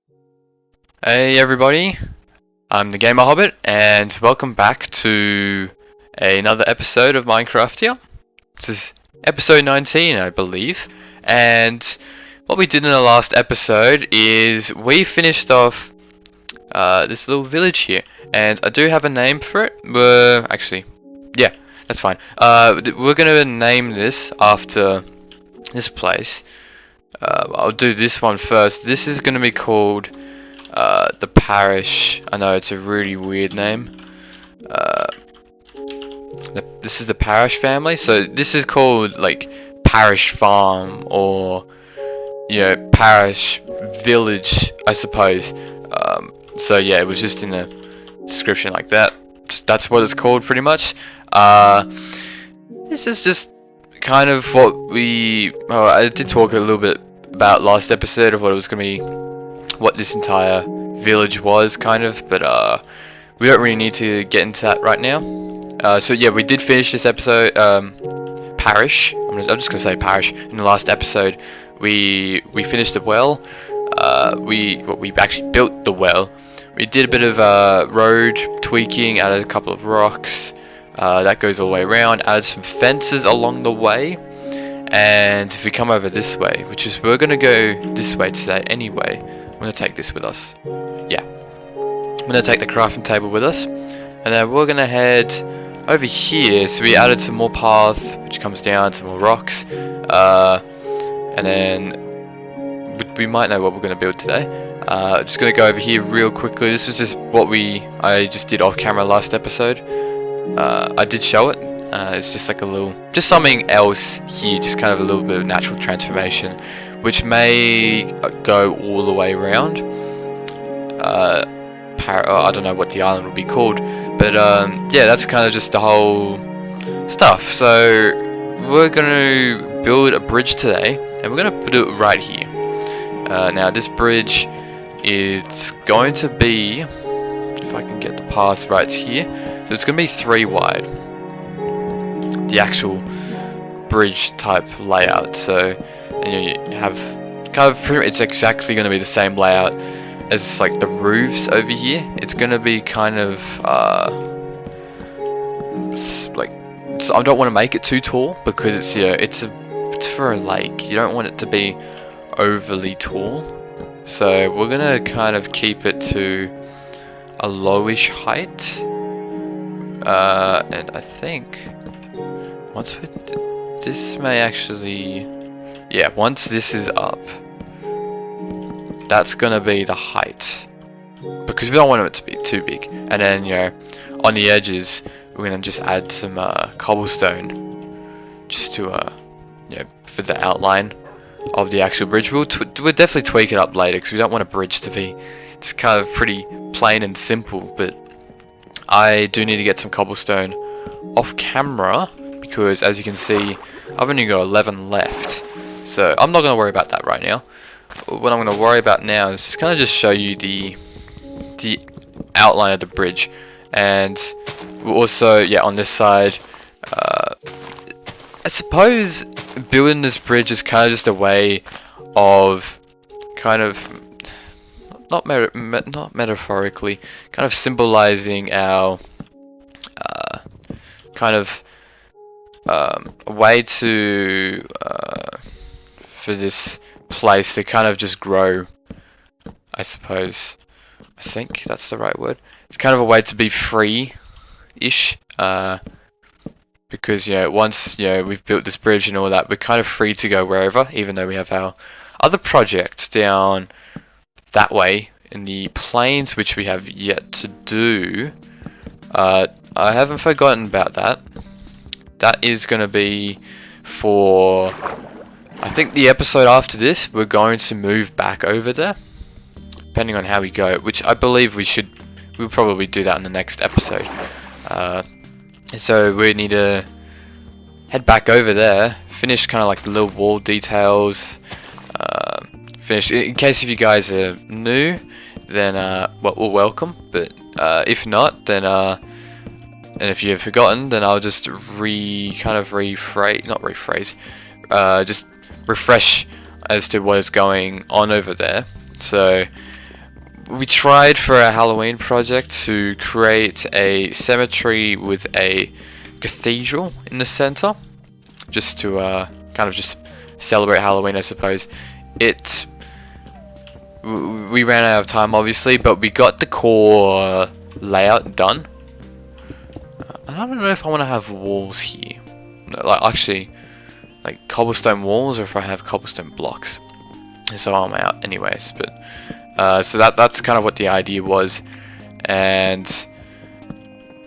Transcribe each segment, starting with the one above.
Hey everybody, I'm the Gamer Hobbit, and welcome back to another episode of Minecraftia. This is episode 19, I believe, and what we did in the last episode is we finished off this little village here, and I do have a name for it. Actually, yeah, that's fine. We're gonna name this after this place. I'll do this one first. This is gonna be called the parish. I know it's a really weird name. This is the parish family, so this is called like parish farm, or parish village, I suppose. So yeah, it was just in the description like that. That's what it's called pretty much. This is just kind of what I did talk a little bit about last episode of what it was going to be, what this entire village was kind of, but we don't really need to get into that right now. So yeah, we did finish this episode, parish. I'm just gonna say parish. In the last episode, we finished the well. We actually built the well. We did a bit of road tweaking, added a couple of rocks. That goes all the way around. Added some fences along the way. And if we come over this way, which is we're gonna go this way today anyway. I'm gonna take this with us. Yeah, I'm gonna take the crafting table with us, and then we're gonna head over here. So we added some more path, which comes down to more rocks, and then we might know what we're gonna build today. Just gonna go over here real quickly. This was just what I just did off camera last episode. I did show it. It's just like just something else here, just kind of a little bit of natural transformation, which may go all the way around. I don't know what the island would be called, but yeah, that's kind of just the whole stuff. So we're gonna build a bridge today, and we're gonna put it right here. Now this bridge is going to be, if I can get the path right here, so it's gonna be 3 wide. The actual bridge type layout. So you have kind of it's exactly going to be the same layout as like the roofs over here. It's going to be kind of like, so I don't want to make it too tall because it's for a lake. You don't want it to be overly tall. So we're going to kind of keep it to a lowish height. And I think this may actually, yeah, once this is up, that's gonna be the height, because we don't want it to be too big. And then on the edges we're gonna just add some cobblestone, just to for the outline of the actual bridge. We'll definitely tweak it up later, because we don't want a bridge to be just kind of pretty plain and simple. But I do need to get some cobblestone off camera, because as you can see, I've only got 11 left, so I'm not going to worry about that right now. What I'm going to worry about now is just kind of just show you the outline of the bridge. And we'll also, on this side, I suppose building this bridge is kind of just a way of kind of not metaphorically, kind of symbolizing our kind of a way to for this place to kind of just grow, I suppose. I think that's the right word. It's kind of a way to be free-ish, because once we've built this bridge and all that, we're kind of free to go wherever, even though we have our other projects down that way in the plains, which we have yet to do. I haven't forgotten about that. That is going to be for, I think, the episode after this. We're going to move back over there, depending on how we go, which I believe we'll probably do that in the next episode. So we need to head back over there, finish kind of like the little wall details, finish, in case if you guys are new, then well, welcome, but if not, then and if you've forgotten, then I'll just just refresh as to what is going on over there. So we tried for our Halloween project to create a cemetery with a cathedral in the center, just to kind of just celebrate Halloween, I suppose. We ran out of time, obviously, but we got the core layout done. I don't know if I want to have walls here, like actually, like cobblestone walls, or if I have cobblestone blocks. So I'm out, anyways. But so that's kind of what the idea was, and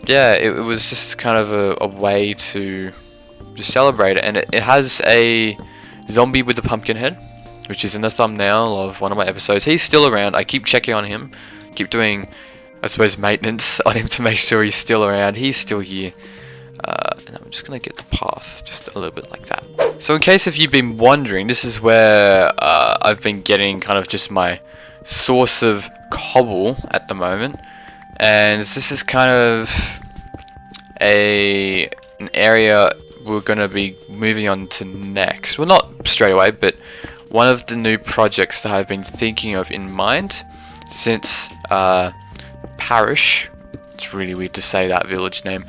yeah, it was just kind of a way to just celebrate it. And it has a zombie with a pumpkin head, which is in the thumbnail of one of my episodes. He's still around. I keep checking on him, keep doing, I suppose, maintenance on him to make sure he's still around. He's still here. And I'm just gonna get the path just a little bit like that. So in case if you've been wondering, this is where I've been getting kind of just my source of cobble at the moment, and this is kind of an area we're gonna be moving on to next. Well, not straight away, but one of the new projects that I've been thinking of in mind since Parish. It's really weird to say that village name.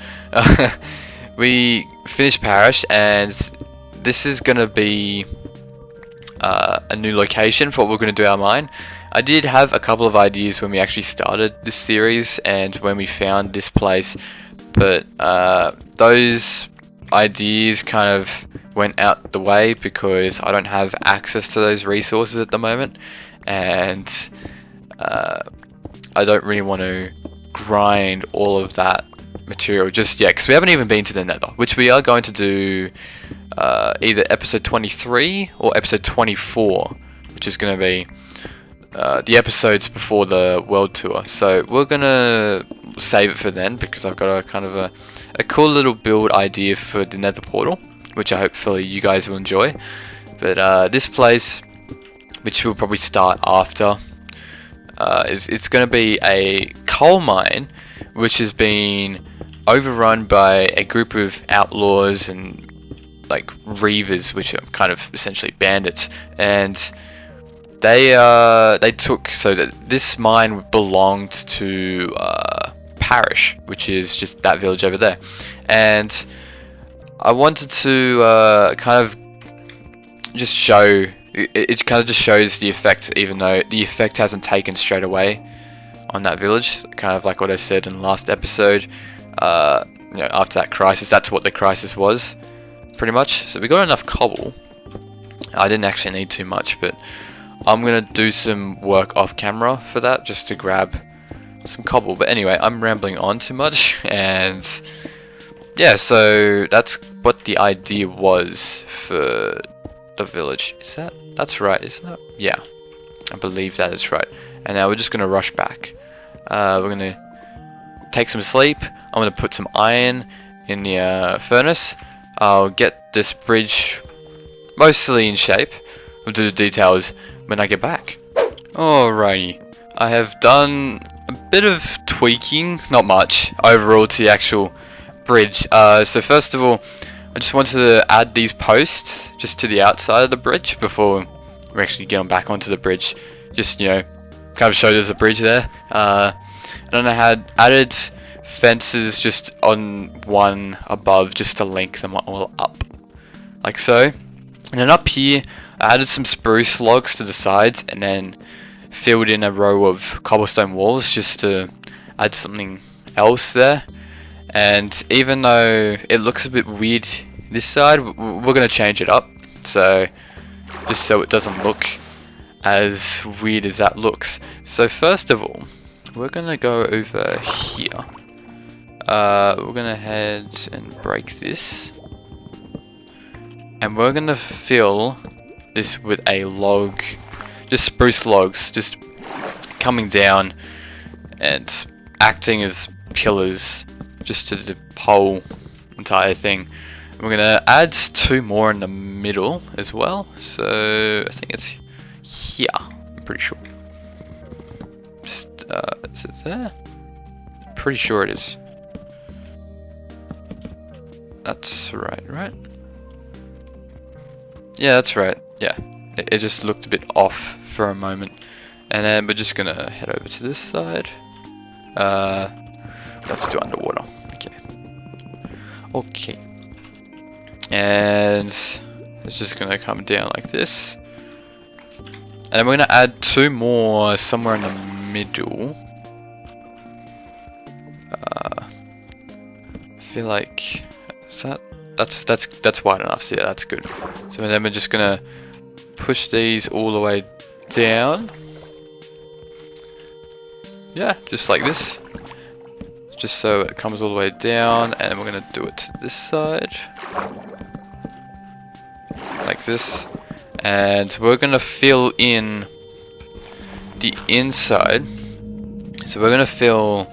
We finished Parish, and this is gonna be a new location for what we're gonna do our mine. I did have a couple of ideas when we actually started this series and when we found this place, but those ideas kind of went out the way because I don't have access to those resources at the moment, and I don't really want to grind all of that material just yet, because we haven't even been to the Nether, which we are going to do either episode 23 or episode 24, which is going to be the episodes before the world tour. So we're gonna save it for then, because I've got a kind of a cool little build idea for the Nether portal, which I hopefully you guys will enjoy. But this place, which we'll probably start after, it's going to be a coal mine which has been overrun by a group of outlaws and like reavers, which are kind of essentially bandits, and they took, so that this mine belonged to Parish, which is just that village over there, and I wanted to kind of just show it kind of just shows the effect, even though the effect hasn't taken straight away on that village, kind of like what I said in the last episode. You know, after that crisis, that's what the crisis was, pretty much. So we got enough cobble. I didn't actually need too much, but I'm gonna do some work off camera for that, just to grab some cobble. But anyway, I'm rambling on too much, and yeah, so that's what the idea was for the village. That's right, isn't it? Yeah, I believe that is right. And now we're just gonna rush back. We're gonna take some sleep. I'm gonna put some iron in the furnace. I'll get this bridge mostly in shape. We'll do the details when I get back. Alrighty, I have done a bit of tweaking, not much, overall to the actual bridge. So first of all, I just wanted to add these posts just to the outside of the bridge before we actually get on back onto the bridge. Just, you know, kind of show there's a bridge there. And then I had added fences just on one above, just to link them all up, like so. And then up here, I added some spruce logs to the sides, and then filled in a row of cobblestone walls just to add something else there. And even though it looks a bit weird this side, we're going to change it up, so just so it doesn't look as weird as that looks. So first of all, we're going to go over here. We're going to head and break this, and we're going to fill this with a log, just spruce logs, just coming down and acting as pillars just to the whole entire thing. We're gonna add 2 more in the middle as well, so I think it's here, I'm pretty sure. Just is it there? Pretty sure it is. That's right? Yeah, that's right. Yeah, it just looked a bit off for a moment. And then we're just gonna head over to this side. We have to do underwater. Okay. Okay. And it's just gonna come down like this. And then we're gonna add 2 more somewhere in the middle. I feel like that's wide enough. So yeah, that's good. So then we're just gonna push these all the way down. Yeah, just like this. Just so it comes all the way down, and we're gonna do it to this side. Like this. And we're gonna fill in the inside. So we're gonna fill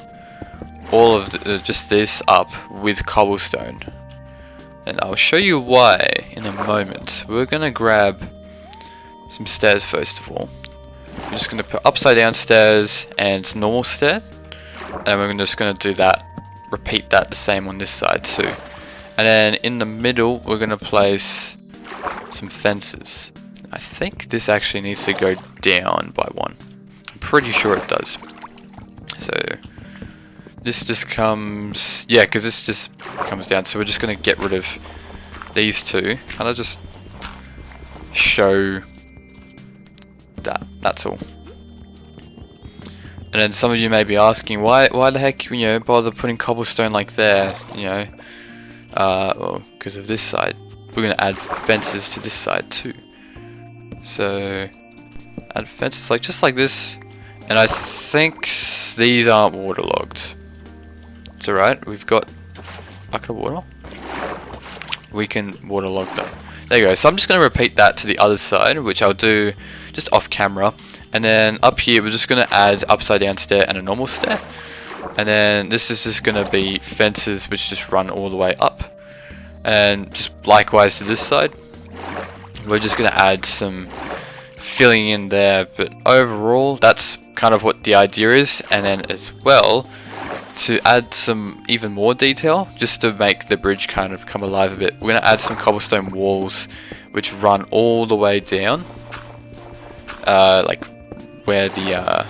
all of just this up with cobblestone. And I'll show you why in a moment. We're gonna grab some stairs first of all. We're just gonna put upside down stairs and normal stairs. And we're just gonna do that, repeat that the same on this side too. And then in the middle, we're gonna place some fences. I think this actually needs to go down by 1. I'm pretty sure it does. So this just comes, yeah, because this just comes down. So we're just gonna get rid of these 2, and I'll just show that. That's all. And then some of you may be asking, why the heck, you know, bother putting cobblestone like there, you know? Well, because of this side. We're gonna add fences to this side too. So add fences like just like this, and I think these aren't waterlogged. It's alright. We've got a bucket of water. We can waterlog them. There you go. So I'm just gonna repeat that to the other side, which I'll do just off camera. And then up here, we're just gonna add upside down stair and a normal stair. And then this is just gonna be fences which just run all the way up. And just likewise to this side. We're just gonna add some filling in there, but overall that's kind of what the idea is. And then as well, to add some even more detail, just to make the bridge kind of come alive a bit, we're gonna add some cobblestone walls which run all the way down, like where the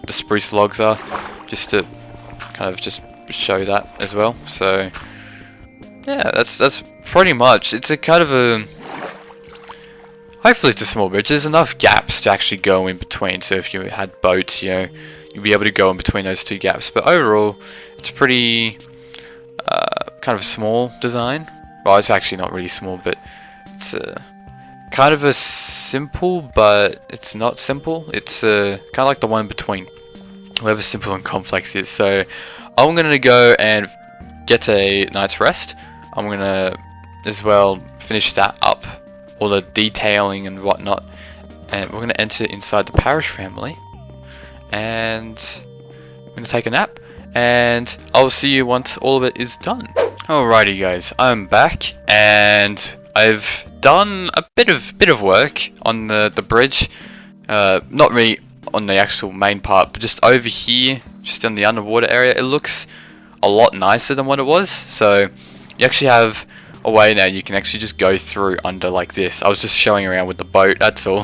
spruce logs are, just to kind of just show that as well. So yeah, that's pretty much. It's a kind of a, hopefully it's a small bridge. There's enough gaps to actually go in between, so if you had boats, you know, you'd be able to go in between those 2 gaps. But overall, it's a pretty kind of a small design. Well, it's actually not really small, but it's kind of a simple, but it's not simple. It's kind of like the one between, whatever simple and complex is. So I'm gonna go and get a night's rest. I'm gonna as well finish that up, all the detailing and whatnot, and we're gonna enter inside the parish family, and I'm gonna take a nap, and I'll see you once all of it is done. Alrighty guys, I'm back, and I've done a bit of work on the bridge. Not really on the actual main part, but just over here, just in the underwater area, it looks a lot nicer than what it was. So you actually have a way now you can actually just go through under like this. I was just showing around with the boat, that's all.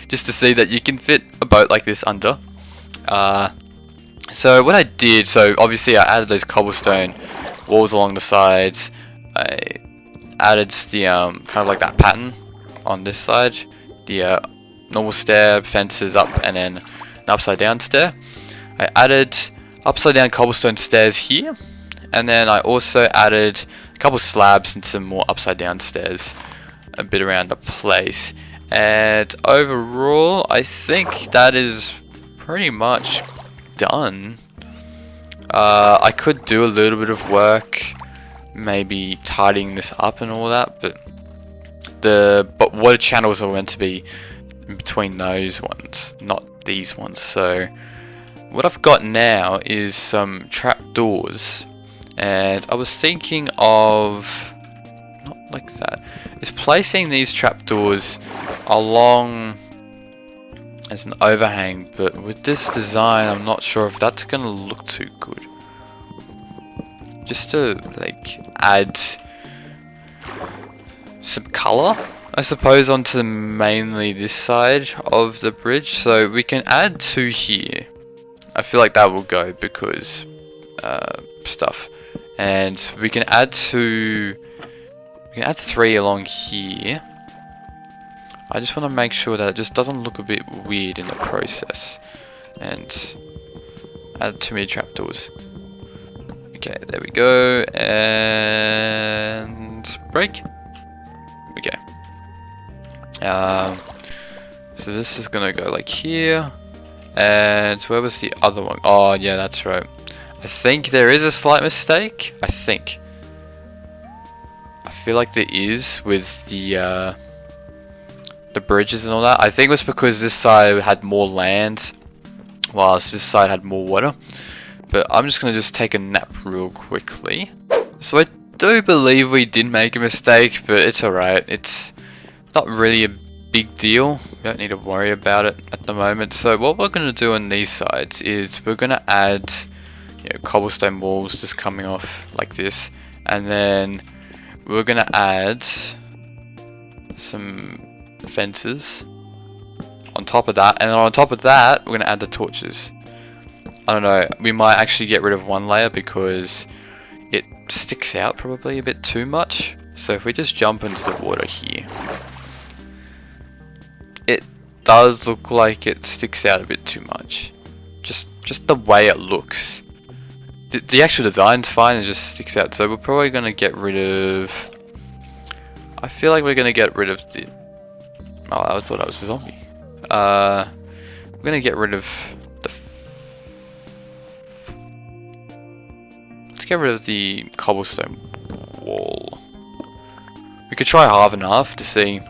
Just to see that you can fit a boat like this under. So what I did, so obviously I added those cobblestone walls along the sides. I added the kind of like that pattern on this side, the normal stair, fences up, and then an upside down stair. I added upside down cobblestone stairs here, and then I also added a couple slabs and some more upside down stairs a bit around the place. And overall, I think that is pretty much done. I could do a little bit of work, maybe tidying this up and all that, but water channels are meant to be in between those ones, not these ones. So what I've got now is some trapdoors, and I was thinking of, not like that, is placing these trapdoors along as an overhang, but with this design I'm not sure if that's gonna look too good. Just to like add some color I suppose onto mainly this side of the bridge, so we can add 2 here. I feel like that will go because stuff, and we can add 2. We can add 3 along here. I just want to make sure that it just doesn't look a bit weird in the process, and add too many trapdoors. Okay, there we go, and break. Okay. So this is gonna go like here, and where was the other one? Oh yeah, that's right. I think there is a slight mistake. I feel like there is with the bridges and all that. I think it was because this side had more land, whilst this side had more water. But I'm just gonna take a nap real quickly. So I do believe we did make a mistake, but it's alright. It's not really a big deal. We don't need to worry about it at the moment. So what we're gonna do on these sides is we're gonna add, you know, cobblestone walls just coming off like this, and then we're gonna add some fences on top of that, and then on top of that we're gonna add the torches. I don't know, we might actually get rid of one layer because it sticks out probably a bit too much. So if we just jump into the water here, it does look like it sticks out a bit too much. Just the way it looks. The actual design's fine, it just sticks out. So we're probably gonna get rid of, I feel like we're gonna get rid of the, oh, I thought I was a zombie. We're gonna get rid of the, let's get rid of the cobblestone wall. We could try half and half to see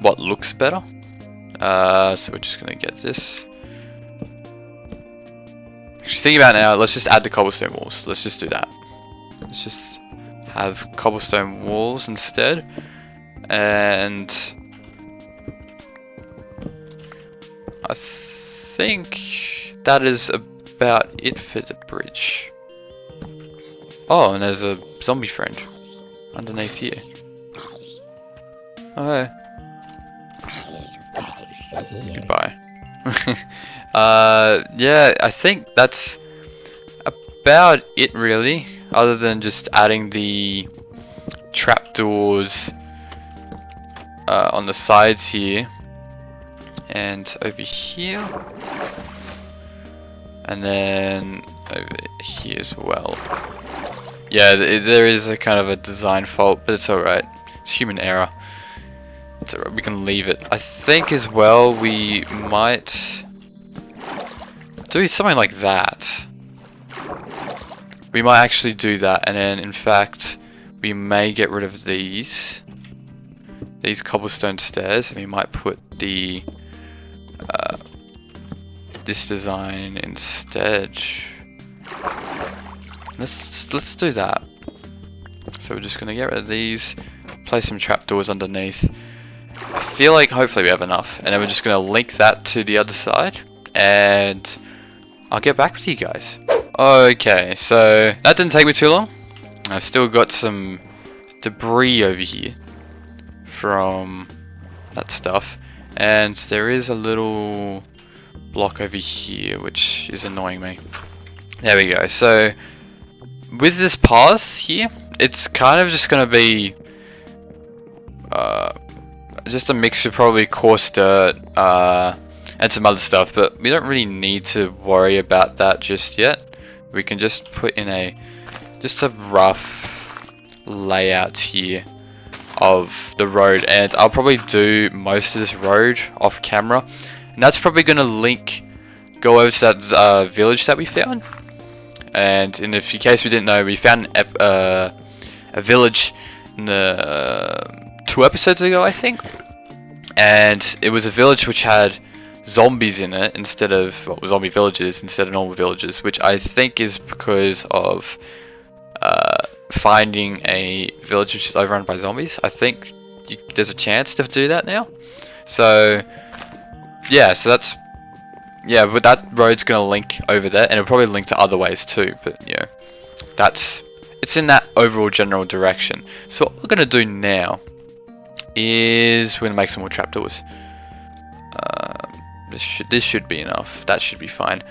what looks better. So we're just gonna get this. Actually, thinking about it now, let's just add the cobblestone walls. Let's just do that. Let's just have cobblestone walls instead. And I think that is about it for the bridge. Oh, and there's a zombie friend underneath here. Oh, hey. Goodbye. Yeah, I think that's about it really, other than just adding the trapdoors on the sides here and over here, and then over here as well. Yeah, there is a kind of a design fault, but it's alright. It's human error. It's alright, we can leave it. I think as well we might do something like that. We might actually do that, and then in fact we may get rid of these cobblestone stairs, and we might put the this design instead. Let's do that. So we're just gonna get rid of these, place some trapdoors underneath. I feel like hopefully we have enough, and then we're just gonna link that to the other side, and I'll get back with you guys. Okay, so that didn't take me too long. I've still got some debris over here from that stuff, and there is a little block over here which is annoying me. There we go. So with this path here, it's kind of just gonna be just a mixture, probably coarse dirt and some other stuff, but we don't really need to worry about that just yet. We can just put in just a rough layout here of the road, and I'll probably do most of this road off camera, and that's probably going to go over to that village that we found. And in case we didn't know, we found a village in the 2 episodes ago, I think, and it was a village which had zombies in it instead of, well, zombie villages instead of normal villages, which I think is because of finding a village which is overrun by zombies. I think there's a chance to do that now. So yeah, but that road's gonna link over there, and it'll probably link to other ways too, but yeah, it's in that overall general direction. So what we're gonna do now is we're gonna make some more trapdoors. This should be enough. That should be fine.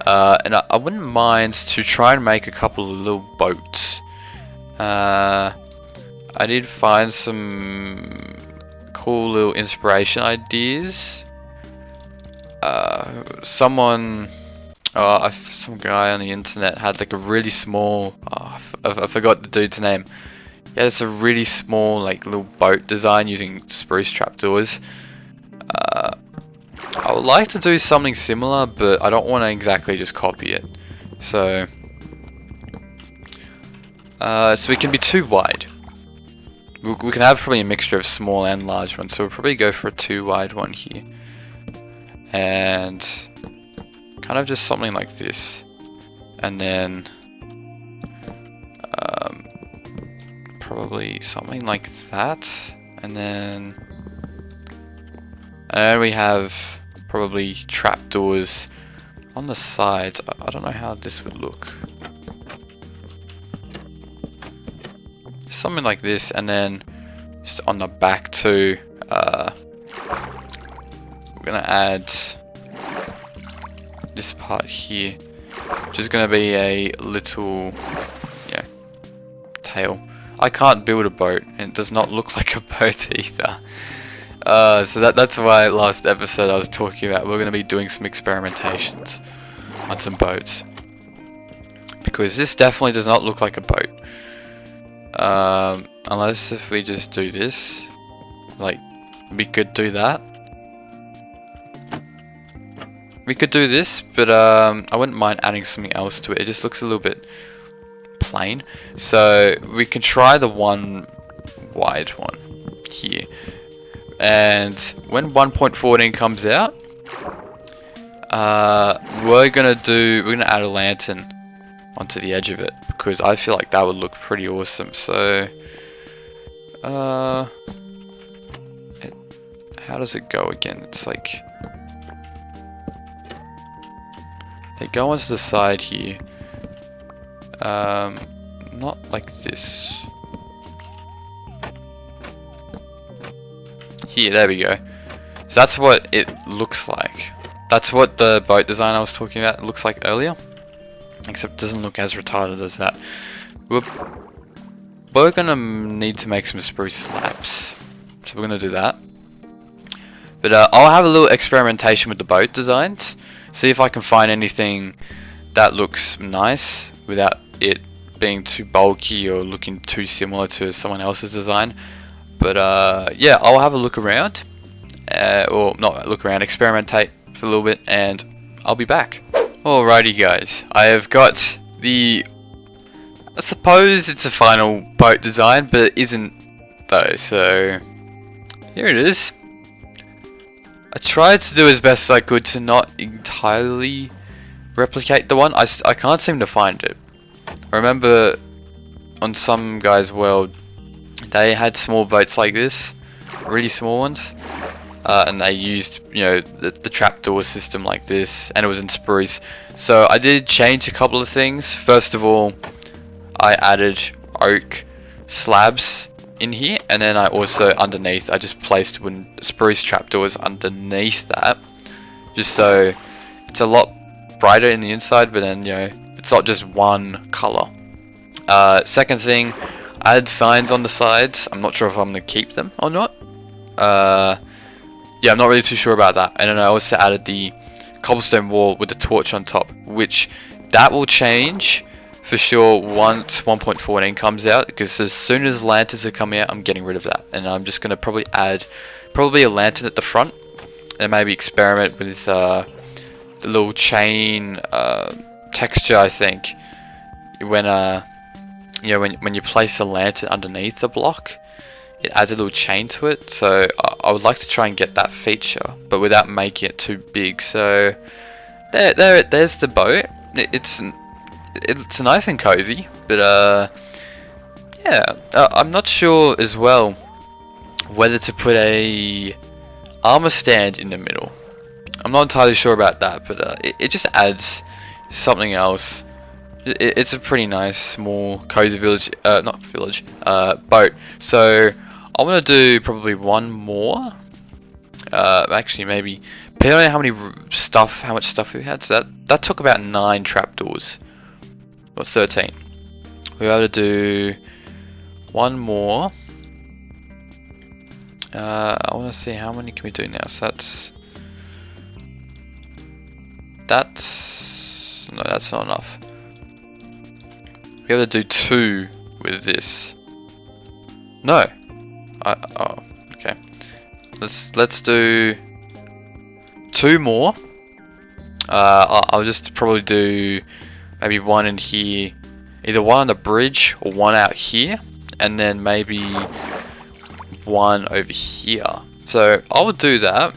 And I wouldn't mind to try and make a couple of little boats. I did find some cool little inspiration ideas. Some guy on the internet had like a really small. I forgot the dude's name. Yeah, it's a really small like little boat design using spruce trapdoors. I would like to do something similar, but I don't want to exactly just copy it. So we can be too wide. We can have probably a mixture of small and large ones. So we'll probably go for a too wide one here, and kind of just something like this, and then probably something like that, and then we have probably trapdoors on the sides. I don't know how this would look. Something like this, and then just on the back too. We're gonna add this part here, which is gonna be a little, tail. I can't build a boat, and it does not look like a boat either. So that's why last episode I was talking about we're going to be doing some experimentations on some boats, because this definitely does not look like a boat. Unless if we just do this, like we could do that. We could do this, but I wouldn't mind adding something else to it. It just looks a little bit plain. So we can try the one wide one here. And when 1.14 comes out, we're gonna add a lantern onto the edge of it, because I feel like that would look pretty awesome. So how does it go again? It's like they go onto the side here, not like this. Here, there we go. So that's what it looks like. That's what the boat design I was talking about looks like earlier, except it doesn't look as retarded as that. We're gonna need to make some spruce slabs, so we're gonna do that. But I'll have a little experimentation with the boat designs, see if I can find anything that looks nice without it being too bulky or looking too similar to someone else's design. But yeah, I'll have a look around, or not look around, experimentate for a little bit, and I'll be back. Alrighty guys, I have got the, I suppose it's a final boat design, but it isn't though, so here it is. I tried to do as best I could to not entirely replicate the one. I can't seem to find it. I remember on some guy's world, they had small boats like this, really small ones, and they used, the trapdoor system like this, and it was in spruce. So I did change a couple of things. First of all, I added oak slabs in here, and then I also underneath, I just placed wooden spruce trapdoors underneath that, just so it's a lot brighter in the inside, but then it's not just one color. Second thing, I had signs on the sides. I'm not sure if I'm gonna keep them or not. Yeah, I'm not really too sure about that. And then I also added the cobblestone wall with the torch on top, which that will change for sure once 1.14 comes out, because as soon as lanterns are coming out, I'm getting rid of that, and I'm just gonna probably add a lantern at the front, and maybe experiment with the little chain texture. I think when when you place a lantern underneath the block, it adds a little chain to it. So I would like to try and get that feature, but without making it too big. So there's the boat. It's nice and cozy, but yeah, I'm not sure as well whether to put a armor stand in the middle. I'm not entirely sure about that, but it just adds something else. It's a pretty nice small cozy village, not village, boat. So I want to do probably one more. Actually, maybe depending on how much stuff we had. So that took about 9 trapdoors, or 13. We're able to do one more. I want to see how many can we do now. So no, that's not enough. We're able to do 2 with this. No. Oh, okay. Let's do 2 more. I'll just probably do maybe one in here, either one on the bridge or one out here, and then maybe one over here. So I will do that.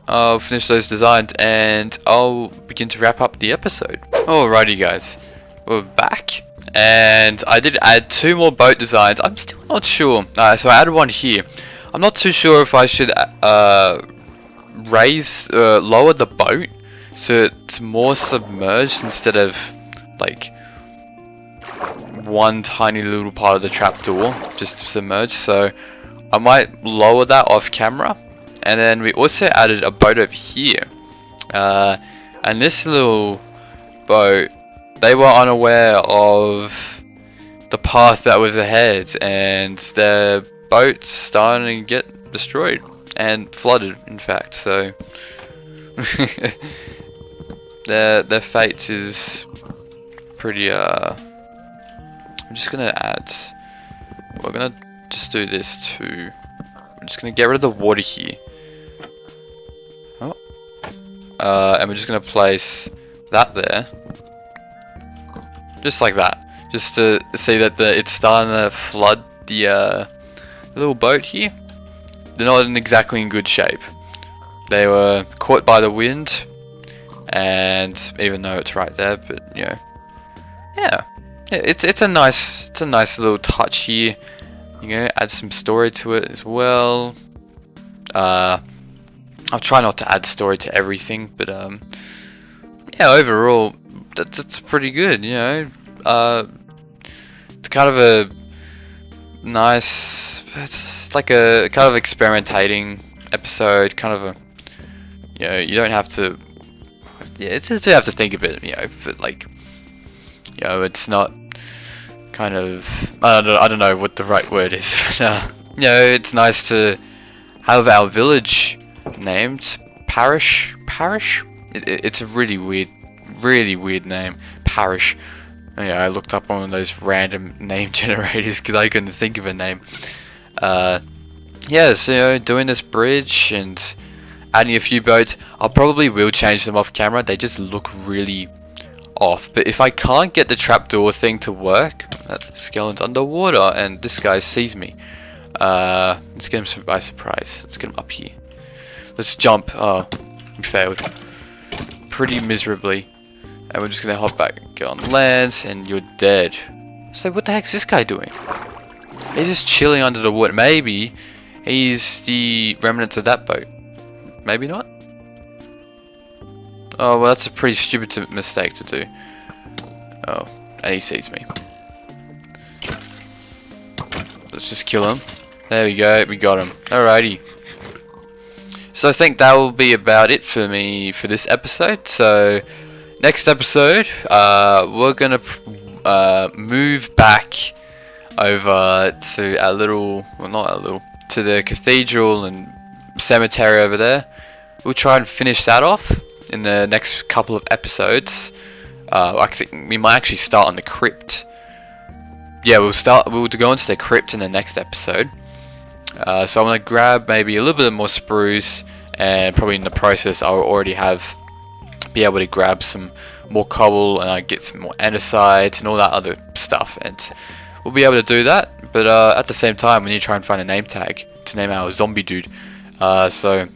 I'll finish those designs and I'll begin to wrap up the episode. Alrighty guys, we're back. And I did add 2 more boat designs. I'm still not sure. So I added one here. I'm not too sure if I should lower the boat so it's more submerged instead of like one tiny little part of the trapdoor just submerged. So I might lower that off camera. And then we also added a boat over here. And this little boat, they were unaware of the path that was ahead, and their boat's starting to get destroyed and flooded, in fact. So their fate is pretty. I'm just gonna add. We're gonna just do this too. I'm just gonna get rid of the water here. Oh, and we're just gonna place that there. Just like that, just to see that it's starting to flood the little boat here. They're not exactly in good shape. They were caught by the wind, and even though it's right there, but you know, yeah, it's a nice little touch here. You know, add some story to it as well. I'll try not to add story to everything, but yeah, overall. That's pretty good, you know. It's kind of a nice. It's like a kind of experimentating episode. Kind of a, you know, you don't have to. Yeah, it's just you have to think of it, you know. But like, you know, it's not kind of. I don't know what the right word is. But, you know, it's nice to have our village named Parish. It's a really weird name, Parish. Yeah, I looked up one of those random name generators because I couldn't think of a name. Yeah, so you know, doing this bridge and adding a few boats. I probably will change them off camera. They just look really off. But if I can't get the trapdoor thing to work, that skeleton's underwater and this guy sees me. Let's get him by surprise. Let's get him up here. Let's jump. Oh, we failed pretty miserably. And we're just gonna hop back, get on land, and you're dead. So what the heck's this guy doing? He's just chilling under the water. Maybe he's the remnants of that boat. Maybe not. Oh well, that's a pretty stupid mistake to do. Oh, and he sees me. Let's just kill him. There we go, we got him. Alrighty. So I think that will be about it for me for this episode. So next episode, we're gonna move back over to our little, well not our little, to the cathedral and cemetery over there. We'll try and finish that off in the next couple of episodes. We might actually start on the crypt. Yeah, we'll go into the crypt in the next episode. So I'm gonna grab maybe a little bit more spruce, and probably in the process I'll already be able to grab some more cobble, and I get some more andesite and all that other stuff, and we'll be able to do that. But at the same time, we need to try and find a name tag to name our zombie dude. So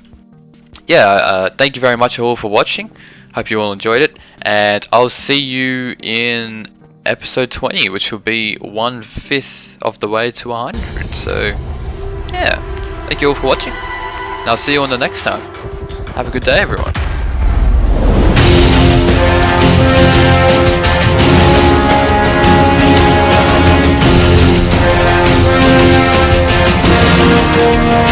yeah, thank you very much all for watching. Hope you all enjoyed it, and I'll see you in episode 20, which will be 1/5 of the way to 100. So yeah, thank you all for watching, and I'll see you on the next time. Have a good day, everyone. Bye.